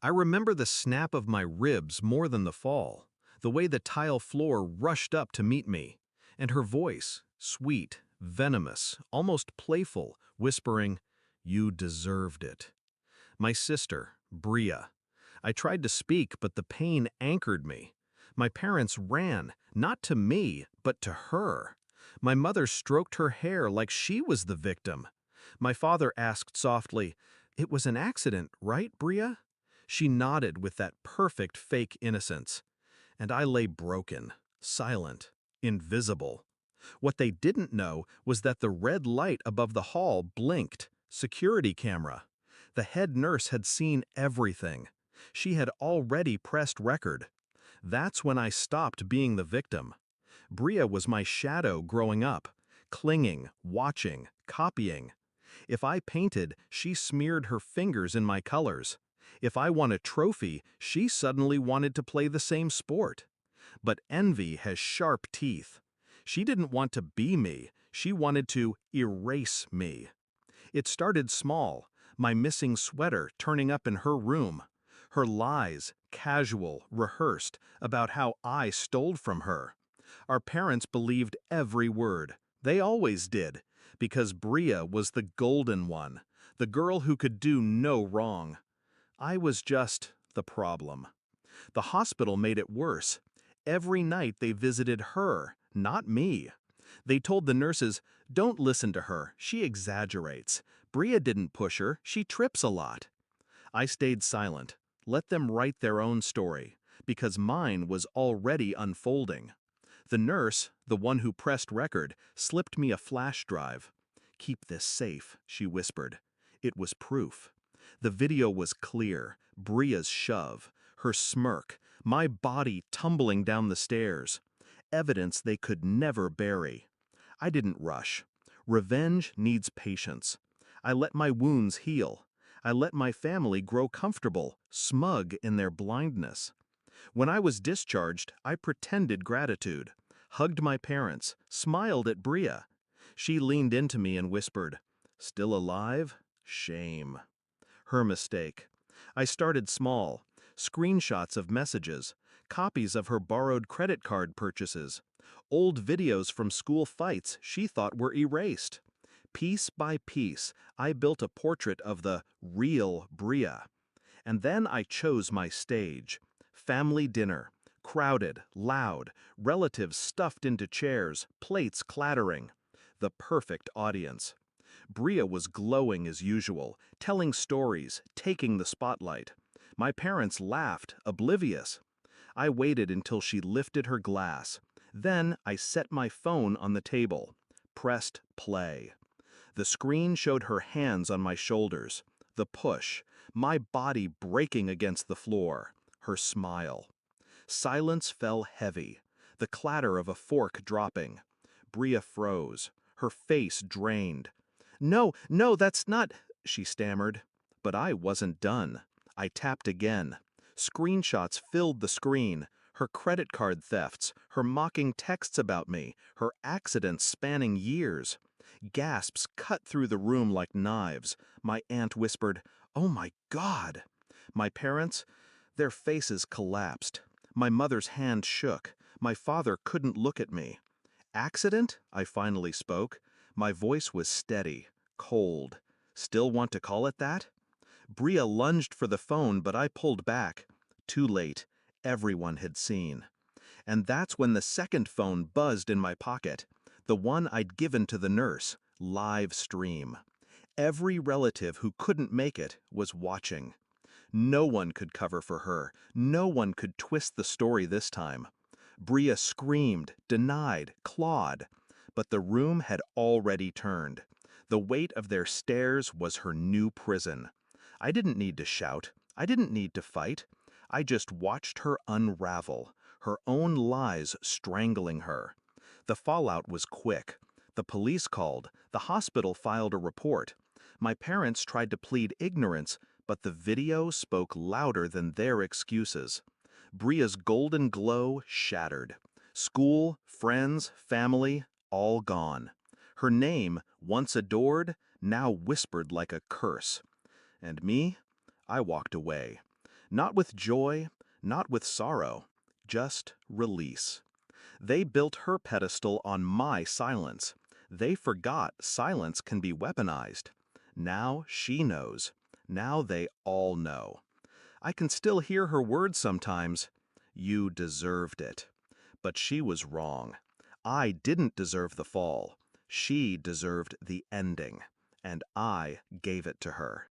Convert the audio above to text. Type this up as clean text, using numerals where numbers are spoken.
I remember the snap of my ribs more than the fall, the way the tile floor rushed up to meet me, and her voice, sweet, venomous, almost playful, whispering, "You deserved it." My sister, Bria. I tried to speak, but the pain anchored me. My parents ran, not to me, but to her. My mother stroked her hair like she was the victim. My father asked softly, "It was an accident, right, Bria?" She nodded with that perfect fake innocence. And I lay broken, silent, invisible. What they didn't know was that the red light above the hall blinked. Security camera. The head nurse had seen everything. She had already pressed record. That's when I stopped being the victim. Bria was my shadow growing up, clinging, watching, copying. If I painted, she smeared her fingers in my colors. If I won a trophy, she suddenly wanted to play the same sport. But envy has sharp teeth. She didn't want to be me, she wanted to erase me. It started small, my missing sweater turning up in her room, her lies, casual, rehearsed, about how I stole from her. Our parents believed every word. They always did, because Bria was the golden one, the girl who could do no wrong. I was just the problem. The hospital made it worse. Every night they visited her, not me. They told the nurses, "Don't listen to her, she exaggerates. Bria didn't push her, she trips a lot." I stayed silent, let them write their own story, because mine was already unfolding. The nurse, the one who pressed record, slipped me a flash drive. "Keep this safe," she whispered. It was proof. The video was clear, Bria's shove, her smirk, my body tumbling down the stairs. Evidence they could never bury. I didn't rush. Revenge needs patience. I let my wounds heal. I let my family grow comfortable, smug in their blindness. When I was discharged, I pretended gratitude, hugged my parents, smiled at Bria. She leaned into me and whispered, "Still alive? Shame." Her mistake. I started small. Screenshots of messages, copies of her borrowed credit card purchases, old videos from school fights she thought were erased. Piece by piece, I built a portrait of the real Bria. And then I chose my stage. Family dinner. Crowded, loud, relatives stuffed into chairs, plates clattering. The perfect audience. Bria was glowing as usual, telling stories, taking the spotlight. My parents laughed, oblivious. I waited until she lifted her glass. Then I set my phone on the table, pressed play. The screen showed her hands on my shoulders, the push, my body breaking against the floor, her smile. Silence fell heavy, the clatter of a fork dropping. Bria froze, her face drained. "No, no, that's not," she stammered. But I wasn't done. I tapped again. Screenshots filled the screen. Her credit card thefts, her mocking texts about me, her accidents spanning years. Gasps cut through the room like knives. My aunt whispered, "Oh my God!" My parents, their faces collapsed. My mother's hand shook. My father couldn't look at me. "Accident?" I finally spoke. My voice was steady, cold. "Still want to call it that?" Bria lunged for the phone, but I pulled back. Too late. Everyone had seen. And that's when the second phone buzzed in my pocket. The one I'd given to the nurse. Live stream. Every relative who couldn't make it was watching. No one could cover for her. No one could twist the story this time. Bria screamed, denied, clawed. But the room had already turned. The weight of their stares was her new prison. I didn't need to shout. I didn't need to fight. I just watched her unravel, her own lies strangling her. The fallout was quick. The police called. The hospital filed a report. My parents tried to plead ignorance, but the video spoke louder than their excuses. Bria's golden glow shattered. School, friends, family, all gone. Her name, once adored, now whispered like a curse. And me? I walked away. Not with joy, not with sorrow, just release. They built her pedestal on my silence. They forgot silence can be weaponized. Now she knows. Now they all know. I can still hear her words sometimes. You deserved it. But she was wrong. I didn't deserve the fall. She deserved the ending. And I gave it to her.